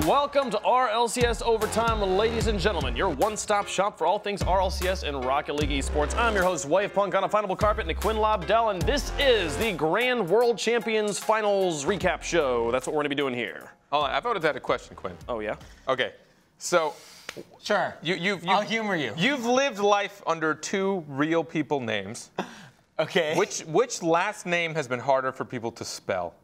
Welcome to RLCS Overtime, ladies and gentlemen, your one-stop shop for all things RLCS and Rocket League eSports. I'm your host, Wave Punk, on a finable carpet, and Quinn Lobdell, and this is the Grand World Champions Finals Recap Show. That's what we're going to be doing here. Hold on, I thought I had a question, Quinn. Oh, yeah? Okay, so... Sure, I'll humor you. You've lived life under two real people names. Okay. Which last name has been harder for people to spell?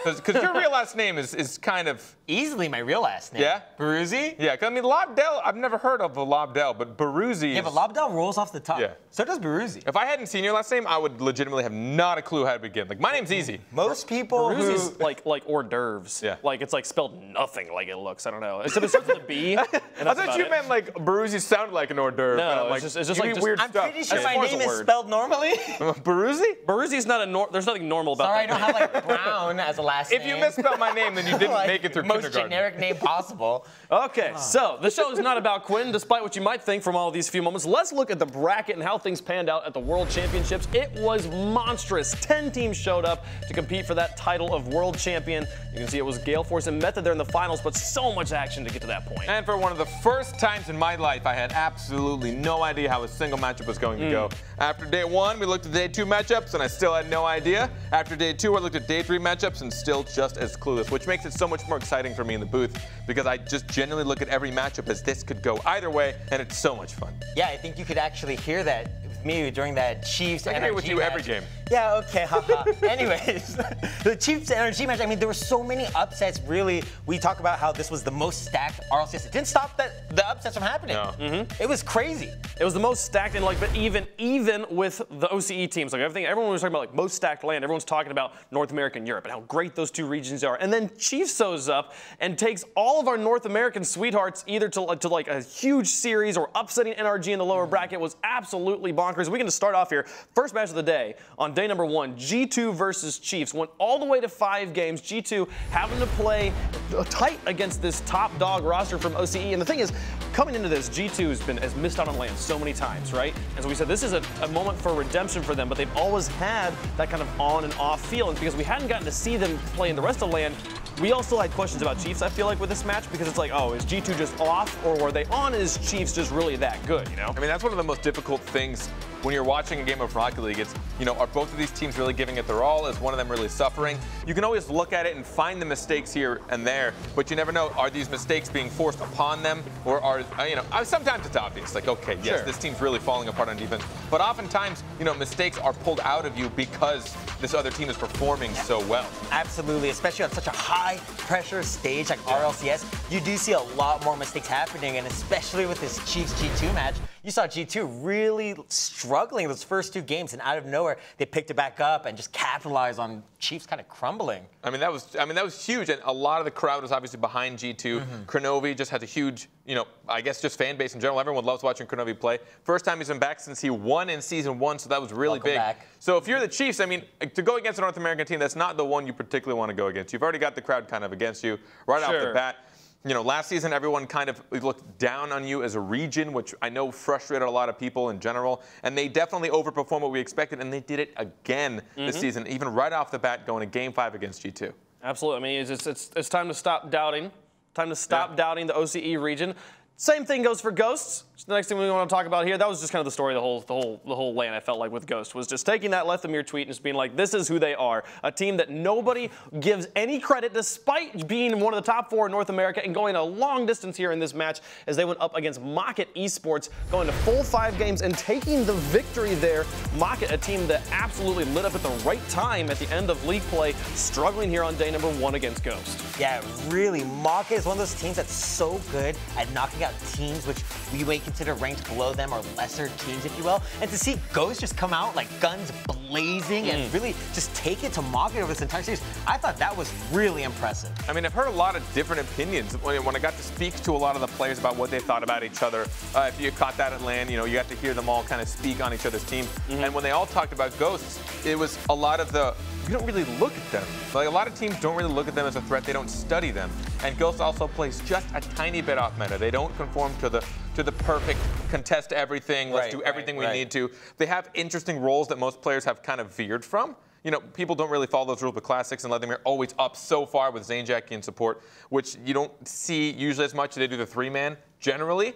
Because your real last name is kind of... Easily my real last name. Yeah? Baruzzi? Yeah, I mean, Lobdell, I've never heard of a Lobdell, but Baruzzi Yeah, but Lobdell rolls off the tongue. Yeah. So does Baruzzi. If I hadn't seen your last name, I would legitimately have not a clue how to begin. Like, my name's easy. Most people Baruzzi's like hors d'oeuvres. Yeah. Like, it's like spelled nothing like it looks. I don't know. Except it starts with a B. I thought you meant like Baruzzi sounded like an hors d'oeuvre. No, like, it's just like weird I'm stuff. pretty sure As my far as name a is word. spelled normally. Baruzzi? Baruzzi's not there's nothing normal about Sorry, I that. don't have like Brown as a last name. If you misspelled my name, then you didn't Like, make it through most kindergarten. generic name possible. Okay, so the show is not about Quinn, despite what you might think from all of these few moments. Let's look at the bracket and how things panned out at the World Championships. It was monstrous. 10 teams showed up to compete for that title of World Champion. You can see it was Gale Force and Meta there in the finals, but so much action to get to that point. And for one of the first times in my life, I had absolutely no idea how a single matchup was going to go. After day one, we looked at day two matchups, and I still had no idea. After day two, I looked at day three matchups, and still just as clueless, which makes it so much more exciting for me in the booth, because I just genuinely look at every matchup as this could go either way, and it's so much fun. Yeah, I think you could actually hear that with me during that Chiefs I energy hear with you match. every game. Yeah, okay, haha. Anyways, the Chiefs energy match, I mean, there were so many upsets, really. We talk about how this was the most stacked RLCS. It didn't stop the upsets from happening. No. It was crazy. It was the most stacked, and like, but even with the OCE teams, like everyone was talking about like most stacked land. Everyone's talking about North America and Europe and how great those two regions are. And then Chiefs shows up and takes all of our North American sweethearts either to like a huge series or upsetting NRG in the lower bracket. It was absolutely bonkers. We're going to start off here. First match of the day on day number one, G2 versus Chiefs. Went all the way to 5 games. G2 having to play tight against this top dog roster from OCE. And the thing is, coming into this, G2 has missed out on land so many times, right? And so we said this is a moment for redemption for them, but they've always had that kind of on and off feel. And because we hadn't gotten to see them play in the rest of land, we also had questions about Chiefs, I feel like, with this match, because it's like, oh, is G2 just off, or were they on? Is Chiefs just really that good, you know? I mean, that's one of the most difficult things when you're watching a game of Rocket League. It's, you know, are both of these teams really giving it their all? Is one of them really suffering? You can always look at it and find the mistakes here and there, but you never know, are these mistakes being forced upon them, or are, you know, sometimes it's obvious, like, okay, yes, this team's really falling apart on defense, but oftentimes, you know, mistakes are pulled out of you because this other team is performing so well. Absolutely, especially on such a high pressure stage like RLCS, you do see a lot more mistakes happening, and especially with this Chiefs G2 match, you saw G2 really struggling those first 2 games, and out of nowhere, they picked it back up and just capitalized on Chiefs kind of crumbling. I mean, that was huge, and a lot of the crowd was obviously behind G2. Kronovi just has a huge, you know, I guess just fan base in general. Everyone loves watching Kronovi play. First time he's been back since he won in Season 1, so that was really Welcome big. back. So if you're the Chiefs, I mean, to go against a North American team, that's not the one you particularly want to go against. You've already got the crowd kind of against you right off the bat. You know, last season, everyone kind of looked down on you as a region, which I know frustrated a lot of people in general. And they definitely overperformed what we expected, and they did it again this season, even right off the bat, going to Game 5 against G2. Absolutely. I mean, it's time to stop doubting. Time to stop doubting the OCE region. Same thing goes for Ghosts. The next thing we want to talk about here, that was just kind of the story of the whole lane, I felt like, with Ghost, was just taking that Lethamyr tweet and just being like, this is who they are. A team that nobody gives any credit, despite being one of the top 4 in North America and going a long distance here in this match as they went up against Mocket eSports, going to full 5 games and taking the victory there. Mocket, a team that absolutely lit up at the right time at the end of league play, struggling here on day number 1 against Ghost. Yeah, really, Mocket is one of those teams that's so good at knocking out teams which we may consider ranked below them or lesser teams, if you will. And to see Ghost just come out like guns blazing and really just take it to Mocket over this entire series, I thought that was really impressive. I mean, I've heard a lot of different opinions when I got to speak to a lot of the players about what they thought about each other. If you caught that at LAN, you know, you got to hear them all kind of speak on each other's team. And when they all talked about Ghosts, it was a lot of the, you don't really look at them. Like, a lot of teams don't really look at them as a threat. They don't study them. And Ghost also plays just a tiny bit off meta. They don't conform to the perfect contest everything. Let's do everything we need to. They have interesting roles that most players have kind of veered from. you know, people don't really follow those rules with Classics, and Vladimir always up so far with Zane Jackie in support, which you don't see usually as much. They do the 3-man generally.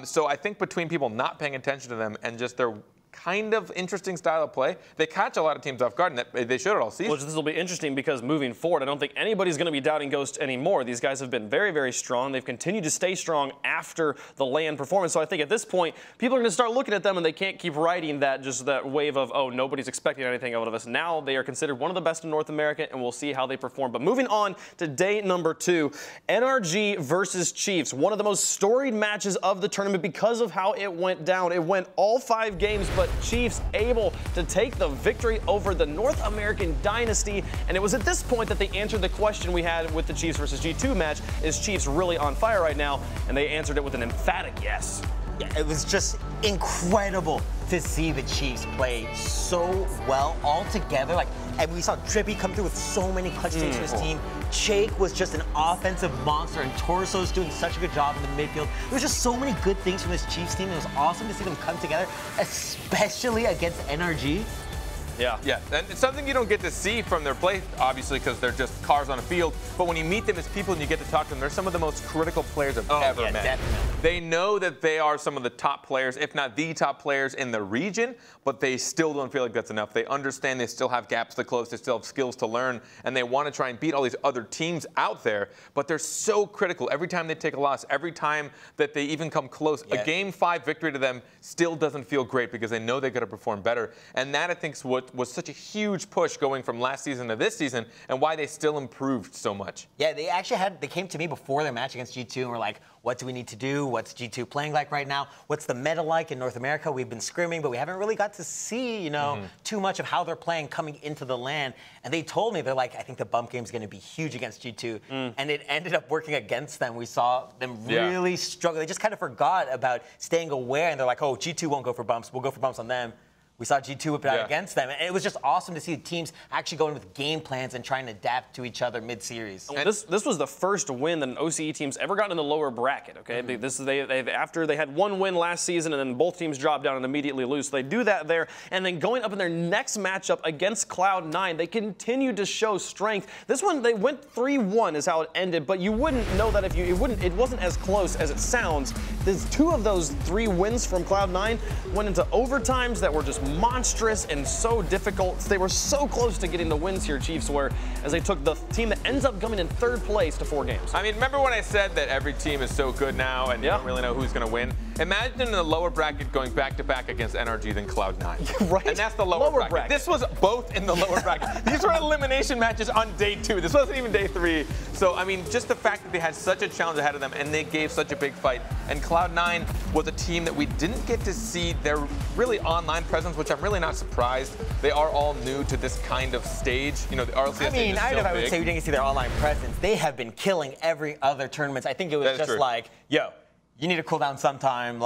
So I think between people not paying attention to them and just their kind of interesting style of play, they catch a lot of teams off guard, and they showed it all season. Well, this will be interesting because moving forward, I don't think anybody's going to be doubting Ghost anymore. These guys have been very, very strong. They've continued to stay strong after the LAN performance. So I think at this point, people are going to start looking at them, and they can't keep riding that wave of, oh, nobody's expecting anything out of us. Now they are considered one of the best in North America, and we'll see how they perform. But moving on to day number 2, NRG versus Chiefs, one of the most storied matches of the tournament because of how it went down. It went all 5 games, but Chiefs able to take the victory over the North American Dynasty, and it was at this point that they answered the question we had with the Chiefs versus G2 match, is Chiefs really on fire right now? And they answered it with an emphatic yes. Yeah, it was just incredible to see the Chiefs play so well all together. And we saw Drippy come through with so many clutch saves for his team. Chake was just an offensive monster, and Torso's doing such a good job in the midfield. There was just so many good things from this Chiefs team. It was awesome to see them come together, especially against NRG. Yeah, and it's something you don't get to see from their play, obviously, because they're just cars on a field. But when you meet them as people and you get to talk to them, they're some of the most critical players I've ever met. Definitely. They know that they are some of the top players, if not the top players in the region, but they still don't feel like that's enough. They understand they still have gaps to close, they still have skills to learn, and they want to try and beat all these other teams out there. But they're so critical every time they take a loss, every time that they even come close. A Game 5 victory to them still doesn't feel great because they know they got to perform better. And that, I think, is what was such a huge push going from last season to this season, and why they still improved so much. Yeah, they came to me before their match against G2 and were like, what do we need to do? What's G2 playing like right now? What's the meta like in North America? We've been scrimming, but we haven't really got to see, too much of how they're playing coming into the LAN. And they told me, they're like, I think the bump game is going to be huge against G2. And it ended up working against them. We saw them really struggle. They just kind of forgot about staying aware, and they're like, oh, G2 won't go for bumps. We'll go for bumps on them. We saw G2 whip it out against them. And it was just awesome to see the teams actually going with game plans and trying to adapt to each other mid-series. This was the first win that an OCE team's ever gotten in the lower bracket, okay? After they had one win last season, and then both teams dropped down and immediately lose. So they do that there, and then going up in their next matchup against Cloud9, they continued to show strength. This one, they went 3-1 is how it ended, but you wouldn't know that if it wasn't as close as it sounds. There's 2 of those 3 wins from Cloud9 went into overtimes that were just monstrous and so difficult. They were so close to getting the wins here, Chiefs, where as they took the team that ends up coming in 3rd place to 4 games. I mean, remember when I said that every team is so good now and you don't really know who's going to win? Imagine in the lower bracket going back-to-back against NRG than Cloud9. Right. And that's the lower bracket. This was both in the lower bracket. These were elimination matches on day 2. This wasn't even day 3. So, I mean, just the fact that they had such a challenge ahead of them and they gave such a big fight. And Cloud9 was a team that we didn't get to see their really online presence, which I'm really not surprised. They are all new to this kind of stage. You know, the RLCS stage is so big. I don't know if I would say we didn't see their online presence. They have been killing every other tournament. I think it was just like, yo, you need to cool down sometime.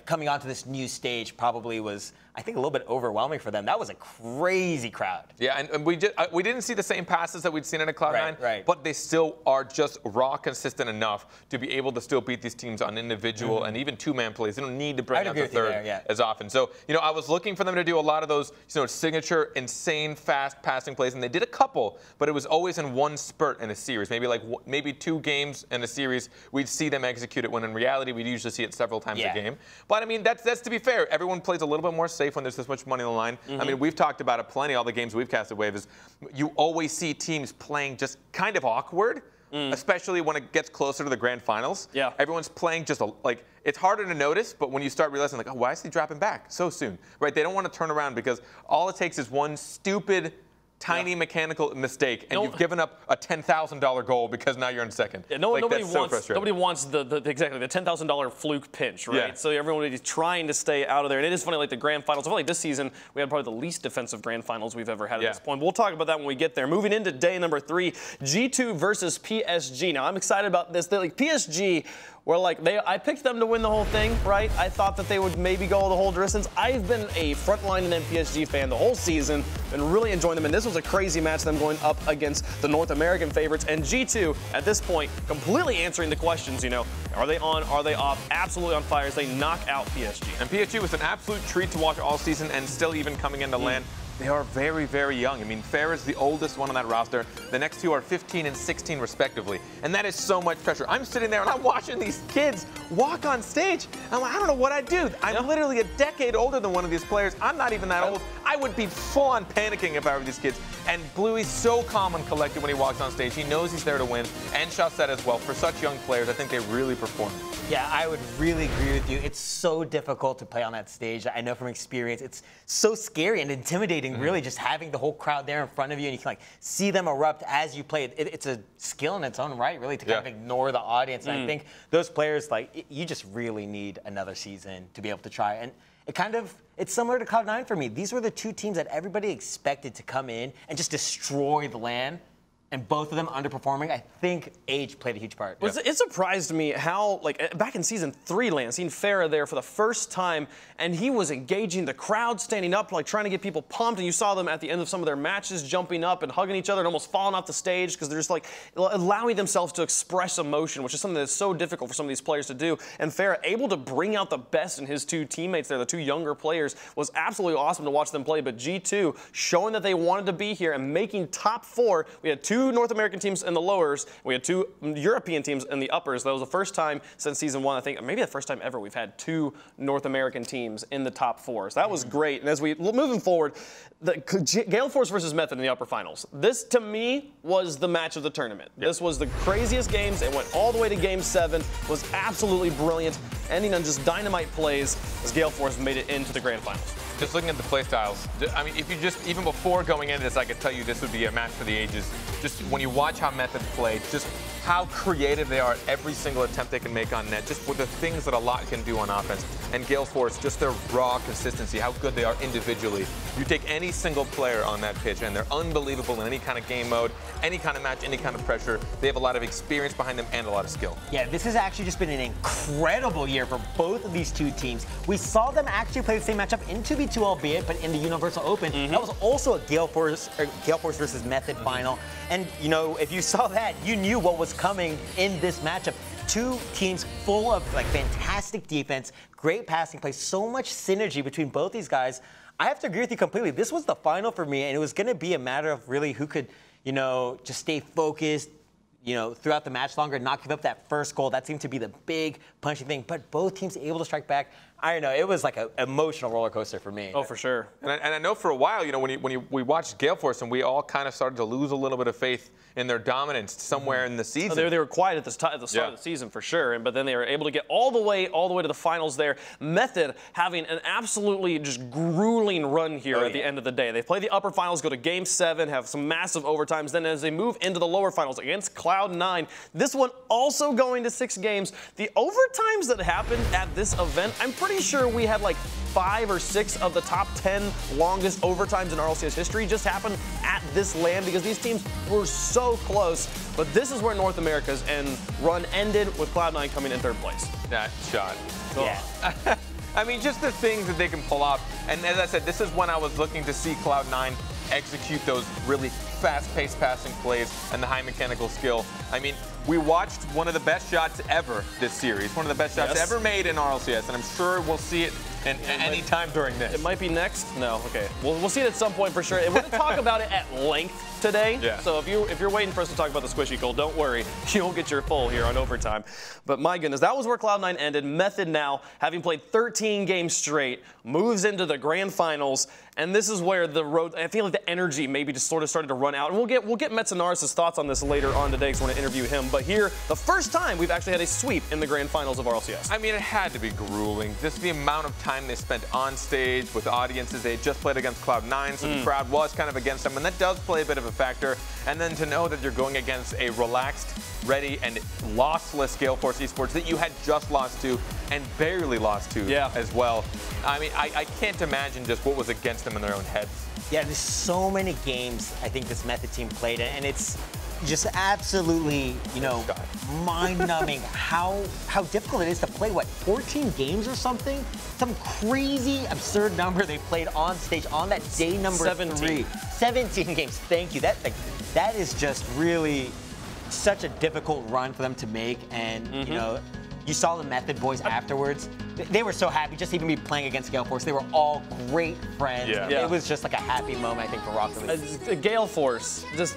Coming onto this new stage probably was, I think, a little bit overwhelming for them. That was a crazy crowd. Yeah, and we didn't see the same passes that we'd seen in a Cloud9, but they still are just raw consistent enough to be able to still beat these teams on individual and even 2-man plays. They don't need to bring out the 3rd as often. So, I was looking for them to do a lot of those, signature, insane, fast passing plays, and they did a couple, but it was always in one spurt in a series. Maybe 2 games in a series, we'd see them execute it, when in reality, we'd usually see it several times a game. But, I mean, that's to be fair. Everyone plays a little bit more safe when there's this much money on the line. I mean, we've talked about it plenty. All the games we've casted Wave is you always see teams playing just kind of awkward, especially when it gets closer to the grand finals. Yeah. Everyone's playing just it's harder to notice, but when you start realizing oh, why is he dropping back so soon? Right? They don't want to turn around because all it takes is one stupid tiny mechanical mistake, and you've given up a $10,000 goal because now you're in 2nd. Yeah, nobody wants the $10,000 fluke pinch, right? Yeah. So everyone is trying to stay out of there. And it is funny, like the grand finals. I feel like this season we had probably the least defensive grand finals we've ever had at this point. We'll talk about that when we get there. Moving into day number 3, G2 versus PSG. Now I'm excited about this. PSG. I picked them to win the whole thing, right? I thought that they would maybe go the whole distance. I've been a frontline and PSG fan the whole season, been really enjoying them, and this was a crazy match, them going up against the North American favorites, and G2, at this point, completely answering the questions, are they on, are they off, absolutely on fire as they knock out PSG. And PSG was an absolute treat to watch all season, and still even coming into LAN. they are very, very young. I mean, Fair is the oldest one on that roster. The next two are 15 and 16 respectively. And that is so much pressure. I'm sitting there and I'm watching these kids walk on stage. I'm like, I don't know what I'd do. I'm literally a decade older than one of these players. I'm not even that old. I would be full-on panicking if I were these kids. And Bluey's so calm and collected when he walks on stage. He knows he's there to win. And Chaussette as well. For such young players, I think they really perform. Yeah, I would really agree with you. It's so difficult to play on that stage. I know from experience. It's so scary and intimidating, really, just having the whole crowd there in front of you, and you can like see them erupt as you play. It's a skill in its own right, really, to kind of ignore the audience. And I think those players, like, you just really need another season to be able to try. And it's similar to Cloud9 for me. These were the two teams that everybody expected to come in and just destroy the LAN. And both of them underperforming. I think age played a huge part. It surprised me how, like, back in Season 3 LAN, seeing Farah there for the first time, and he was engaging the crowd, standing up, like, trying to get people pumped, and you saw them at the end of some of their matches jumping up and hugging each other and almost falling off the stage because they're just, like, allowing themselves to express emotion, which is something that's so difficult for some of these players to do. And Farah, able to bring out the best in his two teammates there, the two younger players, was absolutely awesome to watch them play. But G2 showing that they wanted to be here and making top 4. We had two North American teams in the lowers. We had two European teams in the uppers. That was the first time since Season 1, I think, maybe the first time ever we've had two North American teams in the top 4. So that was great. And as we moving forward, the Gale Force versus Method in the upper finals. This, to me, was the match of the tournament. This was the craziest games. It went all the way to Game 7. Was absolutely brilliant, ending on just dynamite plays as Gale Force made it into the grand finals. Just looking at the play styles, I mean, if you just, even before going into this, I could tell you this would be a match for the ages. Just when you watch how Method played, just how creative they are at every single attempt they can make on net, just with the things that a lot can do on offense. And Gale Force, just their raw consistency, how good they are individually. You take any single player on that pitch, and they're unbelievable in any kind of game mode, any kind of match, any kind of pressure. They have a lot of experience behind them and a lot of skill. Yeah, this has actually just been an incredible year for both of these two teams. We saw them actually play the same matchup in 2v2, albeit, but in the Universal Open. That was also a Gale Force versus Method final. And, you know, if you saw that, you knew what was coming in this matchup. Two teams full of, like, fantastic defense, great passing play, so much synergy between both these guys. I have to agree with you completely. This was the final for me, and it was going to be a matter of really who could, you know, just stay focused, you know, throughout the match longer, not give up that first goal. That seemed to be the big punching thing. But both teams able to strike back. I don't know. It was like an emotional roller coaster for me. Oh, for sure. And I know for a while, you know, we watched Gale Force and we all kind of started to lose a little bit of faith in their dominance somewhere in the season. They were quiet at the start of the season for sure, but then they were able to get all the way to the finals there. Method having an absolutely just grueling run here at the end of the day. They play the upper finals, go to Game 7, have some massive overtimes. Then as they move into the lower finals against Cloud9, this one also going to 6 games. The overtimes that happened at this event, I'm pretty sure we had like 5 or 6 of the top 10 longest overtimes in RLCS history just happened at this LAN because these teams were so close. But this is where North America's run ended with Cloud9 coming in 3rd place. That shot. Yeah. I mean, just the things that they can pull off. And as I said, this is when I was looking to see Cloud9 execute those really fast-paced passing plays and the high mechanical skill. I mean, we watched one of the best shots ever this series, one of the best shots ever made in RLCS, and I'm sure we'll see it any time during this. It might be next. No, okay. We'll see it at some point for sure. We're going to talk about it at length today. So if you're waiting for us to talk about the squishy goal, don't worry. You'll get your full here on Overtime. But my goodness, that was where Cloud9 ended. Method now, having played 13 games straight, moves into the grand finals, and this is where the road, I feel like the energy maybe just sort of started to run out. And we'll get Metzenaris' thoughts on this later on today because we're going to interview him. But here, the first time we've actually had a sweep in the grand finals of RLCS. I mean, it had to be grueling. Just the amount of time they spent on stage with audiences. They had just played against Cloud9, so the crowd was kind of against them, and that does play a bit of a factor. And then to know that you're going against a relaxed, ready, and lossless Gale Force eSports that you had just lost to and barely lost to as well. I mean, I can't imagine just what was against them in their own heads. Yeah, there's so many games I think this Method team played, and it's just absolutely, you know, mind-numbing how difficult it is to play, what, 14 games or something? Some crazy, absurd number they played on stage on that day number 3. 17 games, thank you. That is just really such a difficult run for them to make, and, you know, You saw the Method boys afterwards. They were so happy just to even be playing against Gale Force. They were all great friends. Yeah. It was just like a happy moment, I think, for Rocket League. Gale Force, just.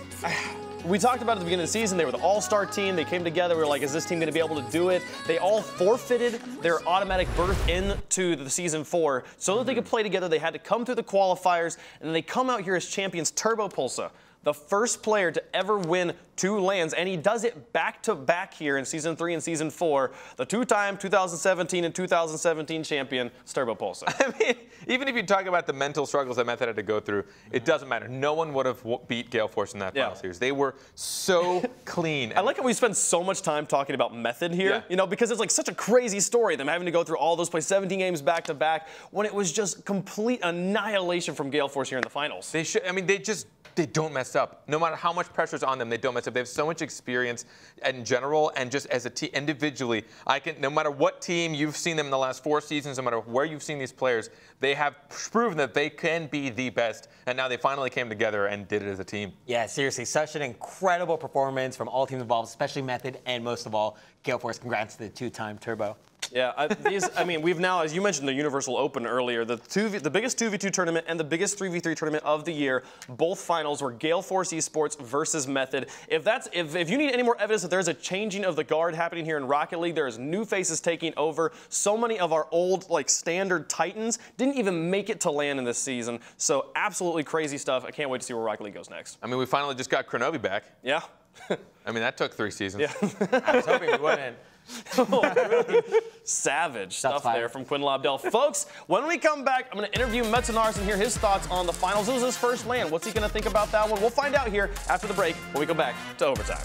We talked about at the beginning of the season, they were the all-star team. They came together. We were like, is this team going to be able to do it? They all forfeited their automatic berth into the Season 4 so that they could play together. They had to come through the qualifiers, and then they come out here as champions. Turbo Pulsa, the first player to ever win 2 LANs, and he does it back-to-back here in Season 3 and Season 4. The 2-time 2017 and 2017 champion, Turbo Pulsa. I mean, even if you talk about the mental struggles that Method had to go through, it doesn't matter. No one would have beat Gale Force in that final series. They were so clean. I like how we spend so much time talking about Method here, you know, because it's like such a crazy story, them having to go through all those, play 17 games back-to-back, when it was just complete annihilation from Gale Force here in the finals. They should, I mean, they don't mess up. No matter how much pressure's on them, they don't mess up. They have so much experience in general and just as a team individually. No matter what team you've seen them in the last 4 seasons, no matter where you've seen these players, they have proven that they can be the best. And now they finally came together and did it as a team. Yeah, seriously, such an incredible performance from all teams involved, especially Method, and most of all, Gale Force. Congrats to the 2-time Turbo. Yeah, I mean, we've now, as you mentioned, the Universal Open earlier, the biggest 2v2 tournament and the biggest 3v3 tournament of the year. Both finals were Gale Force eSports versus Method. If you need any more evidence that there's a changing of the guard happening here in Rocket League, there's new faces taking over. So many of our old, like, standard titans didn't even make it to LAN in this season. So absolutely crazy stuff. I can't wait to see where Rocket League goes next. I mean, we finally just got Kronovi back. Yeah. I mean, that took 3 seasons. Yeah. I was hoping we wouldn't. Really savage stuff there from Quinn Lobdell. Folks, when we come back, I'm going to interview Metzenars and hear his thoughts on the finals. This was his first LAN. What's he going to think about that one? We'll find out here after the break when we go back to Overtime.